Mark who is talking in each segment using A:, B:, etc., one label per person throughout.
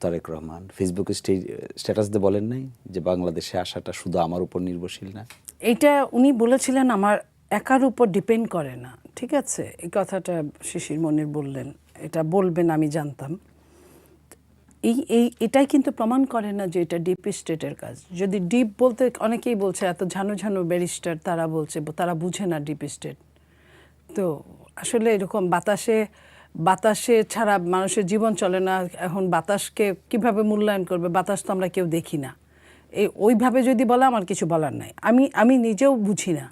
A: তারেক রহমান ফেসবুকে স্ট্যাটাস দিয়ে বলেন নাই যে বাংলাদেশে আসাটা শুধু আমার উপর নির্ভরশীল না?
B: এইটা উনি বলেছিলেন আমার একার উপর ডিপেন্ড করে না, ঠিক আছে? এই কথাটা শিশির মনির বললেন, এটা বলবেন আমি জানতাম। এটাই কিন্তু প্রমাণ করে না যে এটা ডিপ স্টেটের কাজ। যদি ডিপ বলতে অনেকেই বলছে এত ঝানু ঝানু ব্যারিস্টার, তারা বলছে তারা বুঝে না ডিপ স্টেট। তো আসলে এরকম বাতাসে ছাড়া মানুষের জীবন চলে না। এখন বাতাসকে কিভাবে মূল্যায়ন করবে? বাতাস তো আমরা কেউ দেখি না। ওইভাবে যদি বলে আমার কিছু বলার নাই। আমি নিজেও বুঝি না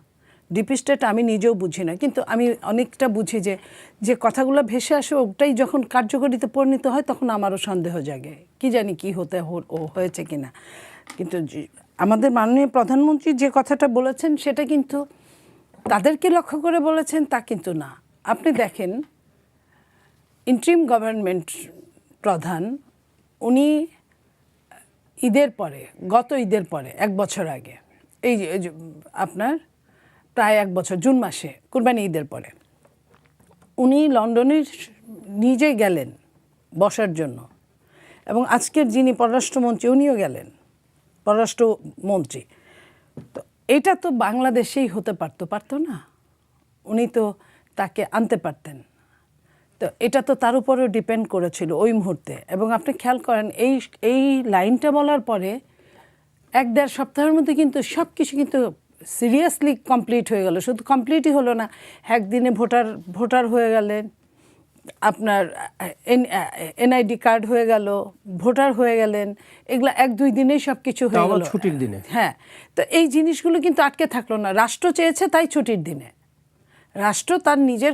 B: ডিপ স্টেট, আমি নিজেও বুঝি না, কিন্তু আমি অনেকটা বুঝি যে কথাগুলো ভেসে আসে ওটাই যখন কার্যকরিতে পরিণত হয় তখন আমারও সন্দেহ জাগে, কি জানি কি হয়েছে কিনা। কিন্তু আমাদের মাননীয় প্রধানমন্ত্রী যে কথাটা বলেছেন সেটা কিন্তু তাদেরকে লক্ষ্য করে বলেছেন তা কিন্তু না। আপনি দেখেন ইন্টারিম গভর্নমেন্ট প্রধান, উনি গত ঈদের পরে 1 বছর আগে, এই যে আপনার প্রায় 1 বছর, জুন মাসে কুরবানি ঈদের পরে উনি লন্ডনে নিজে গেলেন বসার জন্য, এবং আজকের যিনি পররাষ্ট্রমন্ত্রী উনিও গেলেন, পররাষ্ট্রমন্ত্রী। তো এটা তো বাংলাদেশেই হতে পারতো না? উনি তো তাকে আনতে পারতেন। তো এটা তো তার উপরেও ডিপেন্ড করেছিল ওই মুহূর্তে। এবং আপনি খেয়াল করেন এই লাইনটা বলার পরে 1-1.5 সপ্তাহের মধ্যে কিন্তু সব কিছু কিন্তু সিরিয়াসলি কমপ্লিট হয়ে গেল। শুধু কমপ্লিটই হলো না, একদিনে ভোটার হয়ে গেলেন, আপনার এনআইডি কার্ড হয়ে গেল, ভোটার হয়ে গেলেন, এগুলো 1-2 দিনেই সব কিছু হয়ে গেল,
C: ছুটির দিনে।
B: হ্যাঁ, তো এই জিনিসগুলো কিন্তু আটকে থাকলো না। রাষ্ট্র চেয়েছে তাই ছুটির দিনে। রাষ্ট্র তার নিজের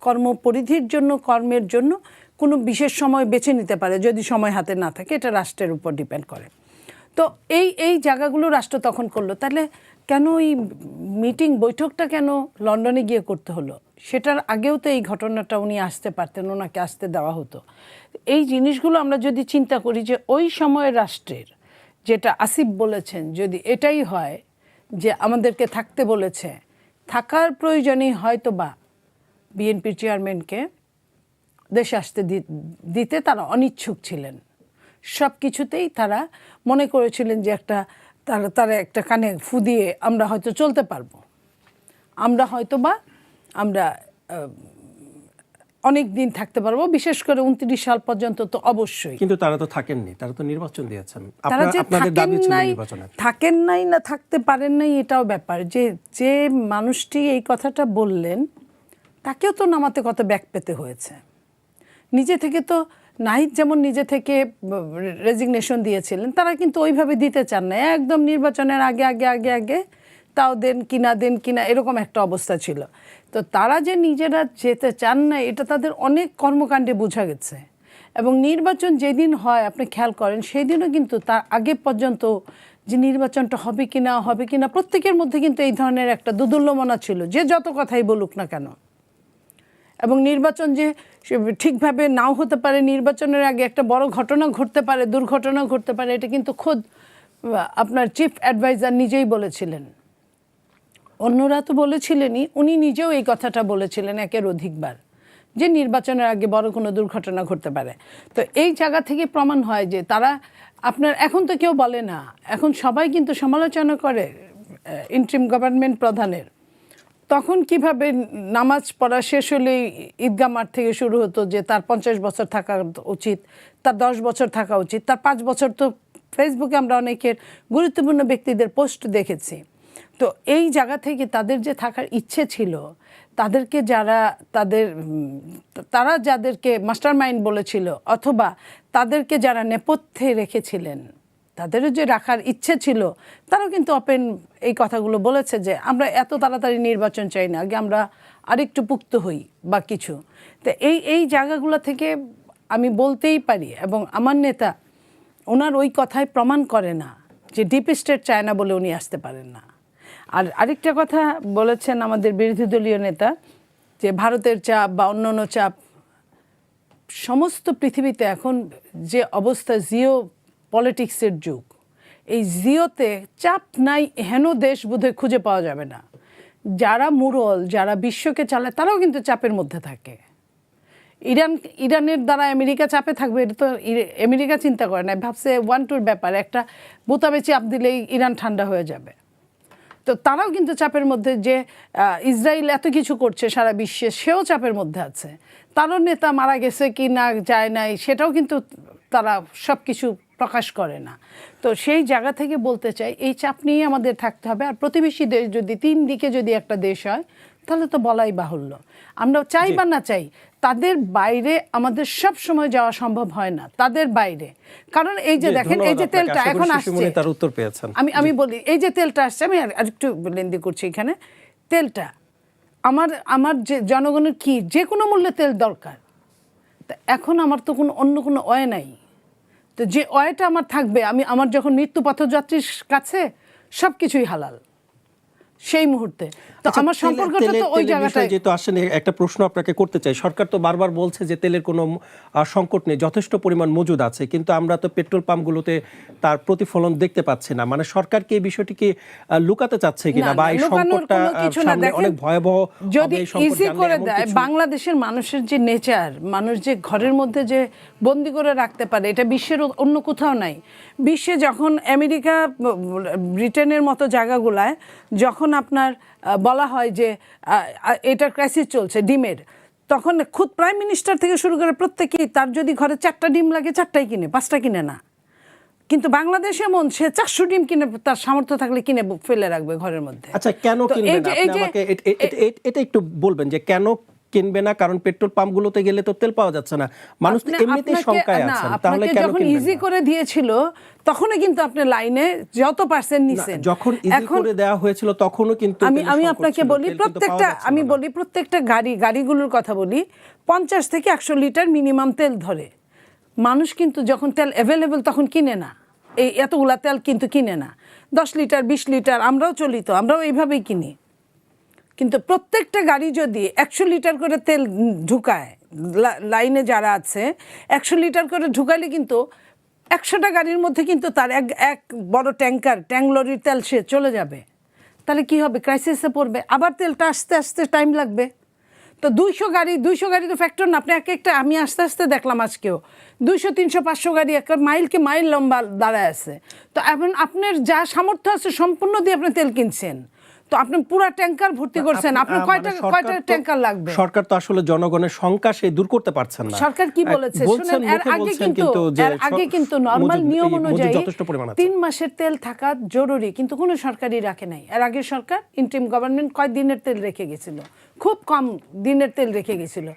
B: কর্মপরিধির জন্য, কর্মের জন্য কোনো বিশেষ সময় বেছে নিতে পারে, যদি সময় হাতে না থাকে, এটা রাষ্ট্রের উপর ডিপেন্ড করে। তো এই জায়গাগুলো রাষ্ট্র তখন করলো। তাহলে কেন এই বৈঠকটা কেন লন্ডনে গিয়ে করতে হলো? সেটার আগেও তো এই ঘটনাটা উনি আসতে পারতেন, ওনাকে আসতে দেওয়া হতো। এই জিনিসগুলো আমরা যদি চিন্তা করি যে ওই সময়ের রাষ্ট্রের, যেটা আসিফ বলেছেন, যদি এটাই হয় যে আমাদেরকে থাকতে বলেছে, থাকার প্রয়োজনেই হয়তো বা বিএনপির চেয়ারম্যানকে দেশে আসতে দিতে তারা অনিচ্ছুক ছিলেন। সব কিছুতেই তারা মনে করেছিলেন যে তারা একটা কানে ফু দিয়ে আমরা হয়তো চলতে পারবো, আমরা অনেক দিন থাকতে পারবো, বিশেষ করে 29 সাল পর্যন্ত তো অবশ্যই।
C: কিন্তু তারা তো থাকেননি, তারা তো নির্বাচন দিয়েছেন।
B: তারা যে
C: আপনাদের দাবি ছিল নির্বাচনের।
B: থাকেন নাই না থাকতে পারেন নাই এটাও ব্যাপার। যে মানুষটি এই কথাটা বললেন তাকেও তো নামাতে কত ব্যাক পেতে হয়েছে। নিজে থেকে তো নাহিদ যেমন নিজে থেকে রেজিগনেশন দিয়েছিলেন, তারা কিন্তু ওইভাবে দিতে চান না, একদম নির্বাচনের আগে তাও দেন কিনা এরকম একটা অবস্থা ছিল। তো তারা যে নিজেরা যেতে চান না এটা তাদের অনেক কর্মকাণ্ডে বোঝা গেছে। এবং নির্বাচন যেদিন হয় আপনি খেয়াল করেন সেই দিনও কিন্তু তার আগে পর্যন্ত যে নির্বাচনটা হবে কিনা প্রত্যেকের মধ্যে কিন্তু এই ধরনের একটা দোদুল্যমনা ছিল, যে যত কথাই বলুক না কেন। এবং নির্বাচন যে ঠিকভাবে নাও হতে পারে, নির্বাচনের আগে একটা বড় ঘটনা ঘটতে পারে, দুর্ঘটনা ঘটতে পারে, এটা কিন্তু খোদ আপনার চিফ অ্যাডভাইজার নিজেই বলেছিলেন। অন্যরা তো বলেছিলেনই, উনি নিজেও এই কথাটা বলেছিলেন একের অধিকবার, যে নির্বাচনের আগে বড় কোনো দুর্ঘটনা ঘটতে পারে। তো এই জায়গা থেকে প্রমাণ হয় যে তারা আপনার, এখন তো কেউ বলে না, এখন সবাই কিন্তু সমালোচনা করে ইন্টারিম গভর্নমেন্ট প্রধানের। তখন কিভাবে নামাজ পড়া শেষ হলেই ঈদগাহ মাঠ থেকে শুরু হতো যে তার 50 বছর থাকা উচিত, তার 10 বছর থাকা উচিত, তার 5 বছর। তো ফেসবুকে আমরা অনেকের গুরুত্বপূর্ণ ব্যক্তিদের পোস্ট দেখেছি। তো এই জায়গা থেকে তাদের যে থাকার ইচ্ছে ছিল, তাদেরকে তারা যাদেরকে মাস্টার মাইন্ড বলেছিল, অথবা তাদেরকে যারা নেপথ্যে রেখেছিলেন, তাদেরও যে রাখার ইচ্ছে ছিল, তারাও কিন্তু ওপেন এই কথাগুলো বলেছে যে আমরা এত তাড়াতাড়ি নির্বাচন চাই না, আগে আমরা আরেকটু পুক্ত হই বা কিছু। তো এই জায়গাগুলো থেকে আমি বলতেই পারি, এবং আমার নেতা ওনার ওই কথায় প্রমাণ করে না যে ডিপ স্টেট চায় না বলে উনি আসতে পারেন না। আর আরেকটা কথা বলেছেন আমাদের বিরোধী দলীয় নেতা, যে ভারতের চাপ বা অন্যান্য চাপ, সমস্ত পৃথিবীতে এখন যে অবস্থা, জিও পলিটিক্সের যুগ, এই জিওতে চাপ নাই হেন দেশ বোধহয় খুঁজে পাওয়া যাবে না। যারা মুরল, যারা বিশ্বকে চালায়, তারাও কিন্তু চাপের মধ্যে থাকে। ইরানের দ্বারা আমেরিকা চাপে থাকবে, এটা তো আমেরিকা চিন্তা করে না, ভাবছে 1-2 ব্যাপার, একটা বোতামে চাপ দিলেই ইরান ঠান্ডা হয়ে যাবে। তো তারাও কিন্তু চাপের মধ্যে, যে ইসরায়েল এত কিছু করছে সারা বিশ্বে, সেও চাপের মধ্যে আছে। তারও নেতা মারা গেছে কি না যায় নাই সেটাও কিন্তু তারা সব কিছু প্রকাশ করে না। তো সেই জায়গা থেকে বলতে চাই, এই চাপ নিয়ে আমাদের থাকতে হবে। আর প্রতিবেশী দেশ যদি 3 দিকে যদি একটা দেশ হয়, তাহলে তো বলাই বাহুল্য। আমরা চাই বা না চাই, তাদের বাইরে আমাদের সব সময় যাওয়া সম্ভব হয় না, তাদের বাইরে। কারণ এই যে দেখেন, এই যে তেলটা এখন আসছে,
C: তার উত্তর পেয়েছেন।
B: আমি বলি, এই যে তেলটা আসছে, আমি আরেকটু লেন্দি করছি এখানে। তেলটা আমার যে জনগণের কি যে কোনো মূল্যে তেল দরকার, তা এখন আমার তো অন্য কোনো ওয়ে নাই। তো যে ওয়েটা আমার থাকবে, আমার যখন মৃত্যু পথযাত্রীর কাছে সব কিছুই হালাল সেই মুহূর্তে। তো আমার সম্পর্কটা তো ওই জায়গাটায়।
C: যেহেতু আসেন, একটা প্রশ্ন আপনাকে করতে চাই। সরকার তো বারবার বলছে যে তেলের কোনো সংকট নেই, যথেষ্ট পরিমাণ মজুদ আছে, কিন্তু আমরা তো পেট্রোল পাম্পগুলোতে তার প্রতিফলন দেখতে পাচ্ছি না। মানে সরকার কি এই বিষয়টিকে লুকাতে চাচ্ছে কিনা, বা এই সংকটটা সামনে অনেক ভয়াবহ
B: যদি ইজি করে দেয়। বাংলাদেশের মানুষের যে নেচার, মানুষ যে ঘরের মধ্যে যে বন্দি করে রাখতে পারে, এটা বিশ্বের অন্য কোথাও নাই। বিশ্বে যখন আমেরিকা, ব্রিটেনের মতো জায়গাগুলায় যখন আপনার বলা হয় যে এটার ক্রাইসিস চলছে ডিমের, তখন খুদ প্রাইম মিনিস্টার থেকে শুরু করে প্রত্যেকেই, তার যদি ঘরে 4টা ডিম লাগে 4টাই কিনে, 5টা কিনে না। কিন্তু বাংলাদেশ এমন, সে 400 ডিম কিনে, তার সামর্থ্য থাকলে কিনে ফেলে রাখবে ঘরের মধ্যে।
C: আচ্ছা, কেন কিনবে না? আপনি আমাকে এটা একটু বলবেন যে কেন কিনবে না? কারণ পেট্রোল পাম্পগুলোতে গেলে তো তেল পাওয়া যাচ্ছে না, মানুষ তো এমনিতেই শঙ্কায় আছেন, তাহলে কেন
B: যখন ইজি করে দিয়েছিল তখনই কিন্তু আপনি লাইনে যত পার্সেন্ট নিছেন।
C: যখন ইজি করে দেওয়া হয়েছিল তখনও কিন্তু
B: আমি আপনাকে বলি, প্রত্যেকটা গাড়িগুলোর কথা বলি, 50 থেকে 100 লিটার মিনিমাম তেল ধরে। মানুষ কিন্তু যখন তেল অ্যাভেলেবল তখন কিনে না, এই এতগুলা তেল কিন্তু কিনে না। 10 লিটার 20 লিটার আমরাও চলি, তো আমরাও এইভাবেই কিনি। কিন্তু প্রত্যেকটা গাড়ি যদি 100 লিটার করে তেল ঢুকায়, লাইনে যারা আছে 100 লিটার করে ঢুকাইলে কিন্তু 100টা গাড়ির মধ্যে কিন্তু তার এক বড় ট্যাঙ্ক লরির তেল সে চলে যাবে। তাহলে কি হবে? ক্রাইসিসে পড়বে, আবার তেলটা আস্তে আস্তে টাইম লাগবে। তো 200 গাড়ি তো ফ্যাক্টর না। আপনি একটা আমি আস্তে আস্তে দেখলাম আজকেও 200, 300, 500 গাড়ি একটা মাইল লম্বা দাঁড়ায় আছে। তো এখন আপনার যা সামর্থ্য আছে সম্পূর্ণ দিয়ে আপনি তেল কিনছেন, তো আপনি পুরো ট্যাঙ্কার ভর্তি করছেন, আপনার কয়টা ট্যাঙ্কার লাগবে?
C: সরকার তো আসলে জনগণের শঙ্কা সে দূর করতে পারছেন না।
B: সরকার কি বলেছে শুনেন, এর আগে কিন্তু নরমাল নিয়ম অনুযায়ী 3 মাসের তেল থাকা জরুরি, কিন্তু কোনো সরকারই রাখে নাই। এর আগে সরকার ইন্টারিম গভর্নমেন্ট কয় দিনের তেল রেখে গেছিল, খুব কম দিনের তেল রেখে গেছিল।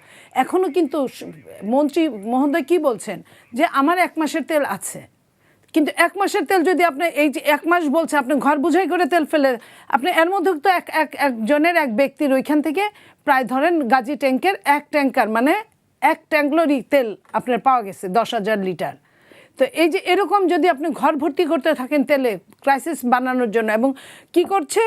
B: এখনো কিন্তু মন্ত্রী মহোদয় কি বলছেন যে আমার 1 মাসের তেল আছে। কিন্তু 1 মাসের তেল যদি আপনি, এই যে 1 মাস বলছে, আপনি ঘর বুঝাই করে তেল ফেলে, আপনি এর মধ্যে তো একজনের, এক ব্যক্তির ওইখান থেকে প্রায় ধরেন গাজী ট্যাঙ্কের 1 ট্যাঙ্কার মানে 1 ট্যাঙ্ক লরি তেল আপনার পাওয়া গেছে 10,000 লিটার। তো এই যে এরকম যদি আপনি ঘর ভর্তি করতে থাকেন তেলে ক্রাইসিস বানানোর জন্য, এবং কি করছে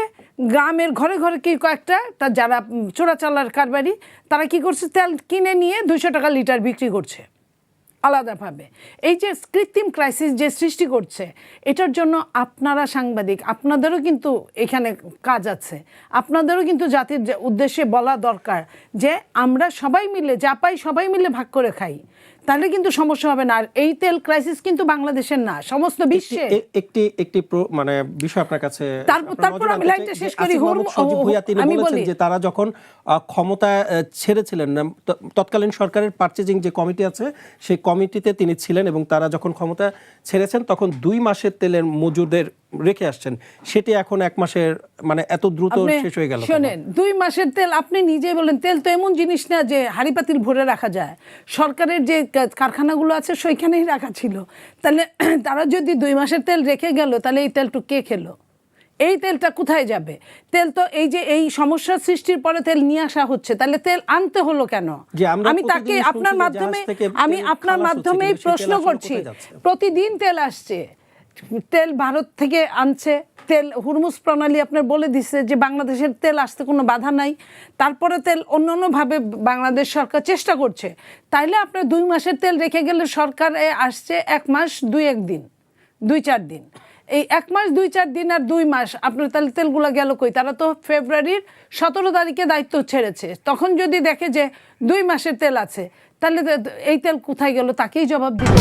B: গ্রামের ঘরে ঘরে কি কয়েকটা তার যারা চোরাচালার কারবারি, তারা কি করছে তেল কিনে নিয়ে 200 টাকা লিটার বিক্রি করছে আলাদাভাবে। এই যে কৃত্রিম ক্রাইসিস যে সৃষ্টি করছে, এটার জন্য আপনারা সাংবাদিক, আপনাদেরও কিন্তু এখানে কাজ আছে। আপনাদেরও কিন্তু জাতির উদ্দেশ্যে বলা দরকার যে আমরা সবাই মিলে যা পাই সবাই মিলে ভাগ করে খাই, তাহলে কিন্তু সমস্যা হবে না। আর এই তেল ক্রাইসিস কিন্তু বাংলাদেশের না, সমস্ত বিশ্বে।
C: একটি মানে বিষয় আপনার কাছে,
B: তারপর আমি লাইনটা শেষ করি।
C: তিনি বলেছেন যে তারা যখন ক্ষমতা ছেড়েছিলেন, তৎকালীন সরকারের পারচেজিং যে কমিটি আছে সেই কমিটিতে তিনি ছিলেন, এবং তারা যখন ক্ষমতা ছেড়েছেন তখন 2 মাসের তেলের মজুদের রেখে আসছেন, সেটি এখন 1 মাসের মানে এত দ্রুত শেষ হয়ে গেল।
B: শোনেন, 2 মাসের তেল আপনি নিজেই বলেন, তেল তো এমন জিনিস না যে হাঁড়ি পাতিল ভরে রাখা যায়। সরকারের যে কারখানাগুলো আছে সেইখানেই রাখা ছিল। তাহলে তারা যদি 2 মাসের তেল রেখে গেল, তাহলে এই তেলটু কে খেলো? এই তেলটা কোথায় যাবে? তেল তো এই যে এই সমস্যার সৃষ্টির পরে তেল নিয়ে আসা হচ্ছে, তাহলে তেল আনতে হলো কেন? আমি তাকে আপনার মাধ্যমে প্রশ্ন করছি। প্রতিদিন তেল আসছে, তেল ভারত থেকে আনছে, তেল হুরমুজ প্রণালী আপনার বলে দিচ্ছে যে বাংলাদেশের তেল আসতে কোনো বাধা নাই। তারপরে তেল অন্যান্যভাবে বাংলাদেশ সরকার চেষ্টা করছে। তাইলে আপনার 2 মাসের তেল রেখে গেলে সরকার আসছে 1 মাস 2-1 দিন, 2-4 দিন। এই 1 মাস 2-4 দিন আর 2 মাস আপনার তাহলে তেলগুলো গেল কই? তারা তো ফেব্রুয়ারির 17 তারিখে দায়িত্ব ছেড়েছে। তখন যদি দেখে যে 2 মাসের তেল আছে, তাহলে এই তেল কোথায় গেল তাকেই জবাব দিবে।